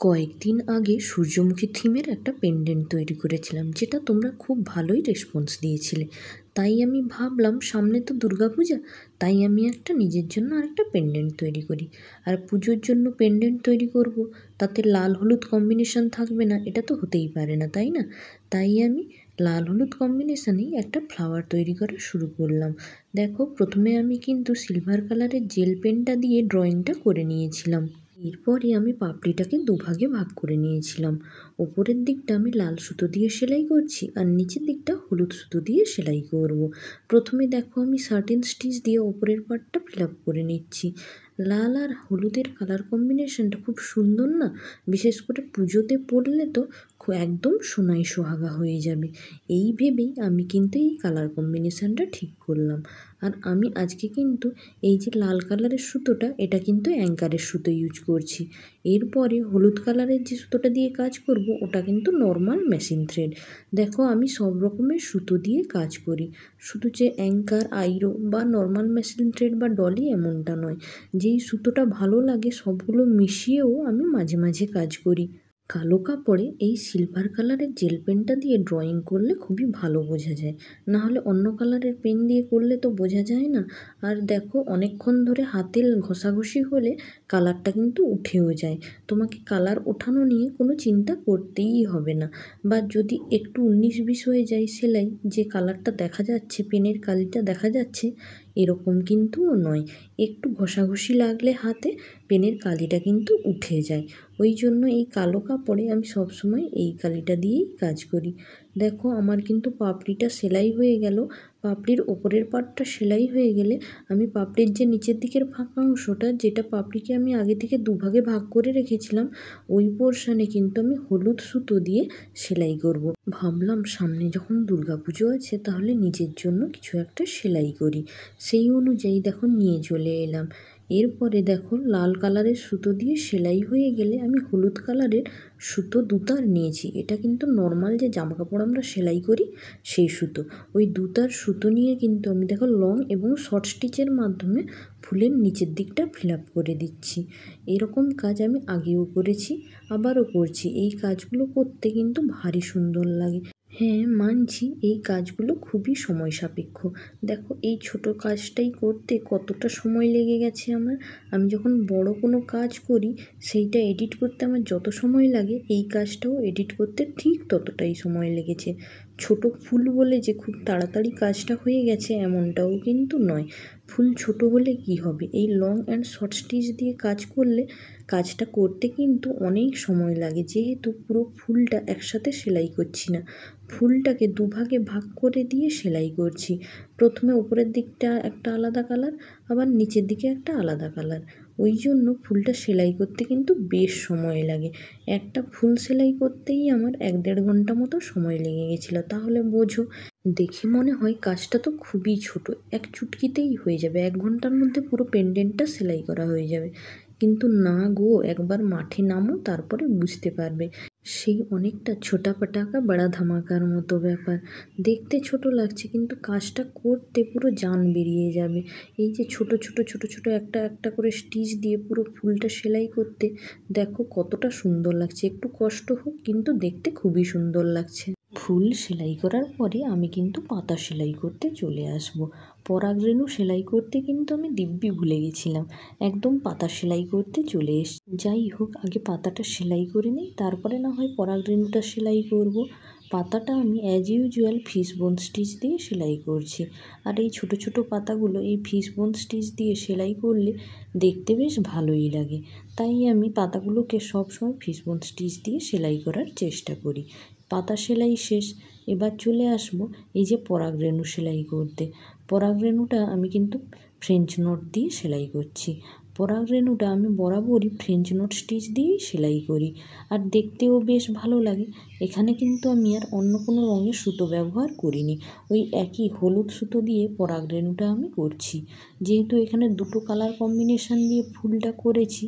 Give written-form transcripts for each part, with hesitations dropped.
কয়েকদিন আগে সূর্যমুখী থিমের একটা পেন্ডেন্ট তৈরি করেছিলাম, যেটা তোমরা খুব ভালোই রেসপন্স দিয়েছিলে। তাই আমি ভাবলাম সামনে তো দুর্গাপূজা, তাই আমি একটা নিজের জন্য আরেকটা পেন্ডেন্ট তৈরি করি। আর পুজোর জন্য পেন্ডেন্ট তৈরি করব, তাতে লাল হলুদ কম্বিনেশন থাকবে না, এটা তো হতেই পারে না, তাই না? তাই আমি লাল হলুদ কম্বিনেশানেই একটা ফ্লাওয়ার তৈরি করা শুরু করলাম। দেখো, প্রথমে আমি কিন্তু সিলভার কালারের জেল পেনটা দিয়ে ড্রয়িংটা করে নিয়েছিলাম। এরপরে আমি পাপড়িটাকে দুভাগে ভাগ করে নিয়েছিলাম। ওপরের দিকটা আমি লাল সুতো দিয়ে সেলাই করছি, আর নিচের দিকটা হলুদ সুতো দিয়ে সেলাই করব। প্রথমে দেখো, আমি 13 স্টিচ দিয়ে ওপরের পার্টটা ফিল আপ করে নিচ্ছি। লাল আর হলুদের কালার কম্বিনেশনটা খুব সুন্দর না? বিশেষ করে পুজোতে পরলে তো একদম সোনাই সোহাগা হয়ে যাবে। এই ভেবেই আমি কিন্তু এই কালার কম্বিনেশনটা ঠিক করলাম। আর আমি আজকে কিন্তু এই যে লাল কালারের সুতোটা, এটা কিন্তু অ্যাঙ্কারের সুতো ইউজ করছি। এরপরে হলুদ কালারের যে সুতোটা দিয়ে কাজ করব, ওটা কিন্তু নর্মাল মেশিন থ্রেড। দেখো, আমি সব রকমের সুতো দিয়ে কাজ করি, শুধু যে অ্যাঙ্কার, আইরো বা নর্মাল মেশিন থ্রেড বা ডলি এমনটা নয়। যেই সুতোটা ভালো লাগে সবগুলো মিশিয়েও আমি মাঝে মাঝে কাজ করি। কালো কাপড়ে এই সিলভার কালারের জেল পেনটা দিয়ে ড্রয়িং করলে খুবই ভালো বোঝা যায়, নাহলে অন্য কালারের পেন দিয়ে করলে তো বোঝা যায় না। আর দেখো, অনেকক্ষণ ধরে হাতে ঘষাঘষি হলে কালারটা কিন্তু উঠেও যায়। তোমাকে কালার ওঠানো নিয়ে কোনো চিন্তা করতেই হবে না। বা যদি একটু 19-20 হয়ে যায় সেলাই, যে কালারটা দেখা যাচ্ছে, পেনের কালিটা দেখা যাচ্ছে, এরকম কিন্তু নয়। একটু ঘষাঘষি লাগলে হাতে পেনের কালিটা কিন্তু উঠে যায়। ওই জন্য এই কালো কাপড়ে আমি সবসময় এই কালিটা দিয়েই কাজ করি। দেখো, আমার কিন্তু পাপড়িটা সেলাই হয়ে গেল। পাপড়ির ওপরের পার্টটা সেলাই হয়ে গেলে আমি পাপড়ির যে নিচের দিকের ফাঁকা অংশটা, যেটা পাপড়িকে আমি আগে থেকে দুভাগে ভাগ করে রেখেছিলাম, ওই পোর্শনে কিন্তু আমি হলুদ সুতো দিয়ে সেলাই করব। ভাবলাম সামনে যখন দুর্গাপুজো আছে, তাহলে নিজের জন্য কিছু একটা সেলাই করি। সেই অনুযায়ী দেখো নিয়ে চলে এলাম। এরপরে দেখো, লাল কালারের সুতো দিয়ে সেলাই হয়ে গেলে আমি হলুদ কালারের সুতো দুতার নিয়েছি। এটা কিন্তু নর্মাল যে জামা কাপড় আমরা সেলাই করি সেই সুতো। ওই দুতার সুতো নিয়ে কিন্তু আমি দেখো লং এবং শর্ট স্টিচের মাধ্যমে ফুলের নিচের দিকটা ফিল আপ করে দিচ্ছি। এরকম কাজ আমি আগেও করেছি, আবারও করছি। এই কাজগুলো করতে কিন্তু ভারী সুন্দর লাগে। হ্যাঁ, মানছি এই কাজগুলো খুবই সময় সাপেক্ষ। দেখো, এই ছোট কাজটাই করতে কতটা সময় লেগে গেছে আমার। আমি যখন বড় কোনো কাজ করি, সেইটা এডিট করতে আমার যত সময় লাগে, এই কাজটাও এডিট করতে ঠিক ততটাই সময় লেগেছে। ছোট ফুল বলে যে খুব তাড়াতাড়ি কাজটা হয়ে গেছে এমনটাও কিন্তু নয়। ফুল ছোট হলে কি হবে, এই লং অ্যান্ড শর্ট স্টিচ দিয়ে কাজ করলে কাজটা করতে কিন্তু অনেক সময় লাগে, যেহেতু পুরো ফুলটা একসাথে সেলাই করছি না, ফুলটাকে দুভাগে ভাগ করে দিয়ে সেলাই করছি। প্রথমে উপরের দিকটা একটা আলাদা কালার, আবার নিচের দিকে একটা আলাদা কালার। ওই জন্য ফুলটা সেলাই করতে কিন্তু বেশ সময় লাগে। একটা ফুল সেলাই করতেই আমার 1-1.5 ঘন্টা মতো সময় লেগে গেছিলো। তাহলে বোঝো, দেখে মনে হয় কাজটা তো খুবই ছোট, এক চুটকিতেই হয়ে যাবে, 1 ঘন্টার মধ্যে পুরো পেন্ডেন্টটা সেলাই করা হয়ে যাবে। কিন্তু না গো, একবার মাঠে নামো, তারপরে বুঝতে পারবে। সেই অনেকটা ছোটা পাটাকা বড়া ধামাকার মতো ব্যাপার। দেখতে ছোট লাগছে, কিন্তু কাজটা করতে পুরো জান বেরিয়ে যাবে। এই যে ছোট ছোট ছোট ছোট একটা একটা করে স্টিচ দিয়ে পুরো ফুলটা সেলাই করতে দেখো কতটা সুন্দর লাগছে। একটু কষ্ট হোক, কিন্তু দেখতে খুবই সুন্দর লাগছে। ফুল সেলাই করার পরে আমি কিন্তু পাতা সেলাই করতে চলে আসব। পরাগরেণু সেলাই করতে কিন্তু আমি দিব্যি ভুলে গেছিলাম, একদম পাতা সেলাই করতে চলে এসেছি। যাই হোক, আগে পাতাটা সেলাই করে নিই, তারপরে না হয় পরাগরেণুটা সেলাই করব। পাতাটা আমি অ্যাজ ইউজুয়াল ফিশ বোন স্টিচ দিয়ে সেলাই করছি। আর এই ছোট ছোট পাতাগুলো এই ফিশ বোন স্টিচ দিয়ে সেলাই করলে দেখতে বেশ ভালোই লাগে, তাই আমি পাতাগুলোকে সবসময় ফিশ বোন স্টিচ দিয়ে সেলাই করার চেষ্টা করি। পাতা সেলাই শেষ, এবার চলে আসব এই যে পরাগরেণু সেলাই করতে। পরাগরেণুটা আমি কিন্তু ফ্রেঞ্চ নট দিয়ে সেলাই করছি। পরাগরেণুটা আমি বরাবরই ফ্রেঞ্চ নট স্টিচ দিয়েই সেলাই করি, আর দেখতেও বেশ ভালো লাগে। এখানে কিন্তু আমি আর অন্য কোনো রঙের সুতো ব্যবহার করিনি, ওই একই হলুদ সুতো দিয়ে পরাগরেণুটা আমি করছি। যেহেতু এখানে দুটো কালার কম্বিনেশান দিয়ে ফুলটা করেছি,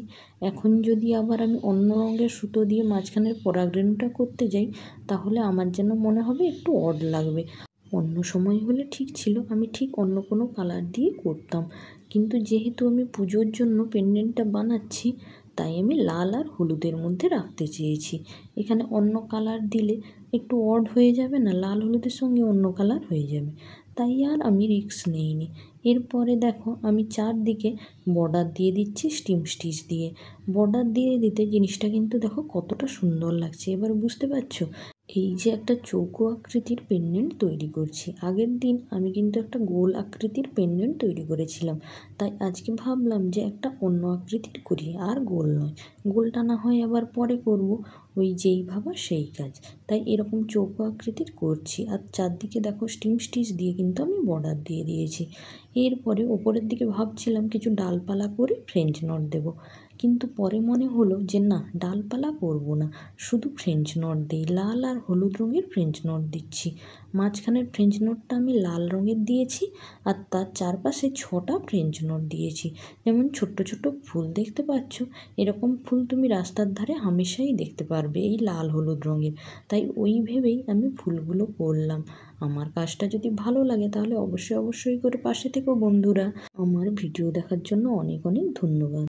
এখন যদি আবার আমি অন্য রঙের সুতো দিয়ে মাঝখানের পরাগরেণুটা করতে যাই, তাহলে আমার যেন মনে হবে একটু অড লাগবে। অন্য সময় হলে ঠিক ছিল, আমি ঠিক অন্য কোনো কালার দিয়ে করতাম, কিন্তু যেহেতু আমি পুজোর জন্য পেন্ডেন্টটা বানাচ্ছি, তাই আমি লাল আর হলুদের মধ্যে রাখতে চেয়েছি। এখানে অন্য কালার দিলে একটু অড হয়ে যাবে না, লাল হলুদের সঙ্গে অন্য কালার হয়ে যাবে, তাই আর আমি রিস্ক নেইনি। এরপরে দেখো আমি চারদিকে বর্ডার দিয়ে দিচ্ছি স্টিম স্টিচ দিয়ে। বর্ডার দিয়ে দিতে জিনিসটা কিন্তু দেখো কতটা সুন্দর লাগছে। এবার বুঝতে পারছো এই যে একটা চৌকো আকৃতির পেন্ডেন্ট তৈরি করছি। আগের দিন আমি কিন্তু একটা গোল আকৃতির পেন্ডেন্ট তৈরি করেছিলাম, তাই আজকে ভাবলাম যে একটা অন্য আকৃতির করি, আর গোল নয়। গোলটা না হয় আবার পরে করব, ওই যেই ভাবা সেই কাজ। তাই এরকম চৌকো আকৃতির করছি। আর চারদিকে দেখো স্টিম স্টিচ দিয়ে কিন্তু আমি বর্ডার দিয়ে দিয়েছি। এরপরে ওপরের দিকে ভাবছিলাম কিছু ডালপালা করে ফ্রেঞ্চ নট দেবো, কিন্তু পরে মনে হলো যে না, ডালপালা করব না, শুধু ফ্রেঞ্চ নট দিই। লাল আর হলুদ রঙের ফ্রেঞ্চ নট দিচ্ছি। মাঝখানের ফ্রেঞ্চ নটটা আমি লাল রঙের দিয়েছি, আর তার চারপাশে 6টা ফ্রেঞ্চ নট দিয়েছি। যেমন ছোট্ট ছোট্ট ফুল দেখতে পাচ্ছ, এরকম ফুল তুমি রাস্তার ধারে হামেশাই দেখতে পারবে এই লাল হলুদ রঙের। তাই ওই ভেবেই আমি ফুলগুলো করলাম। আমার কাজটা যদি ভালো লাগে তাহলে অবশ্যই অবশ্যই করে পাশে থেকো বন্ধুরা। আমার ভিডিও দেখার জন্য অনেক অনেক ধন্যবাদ।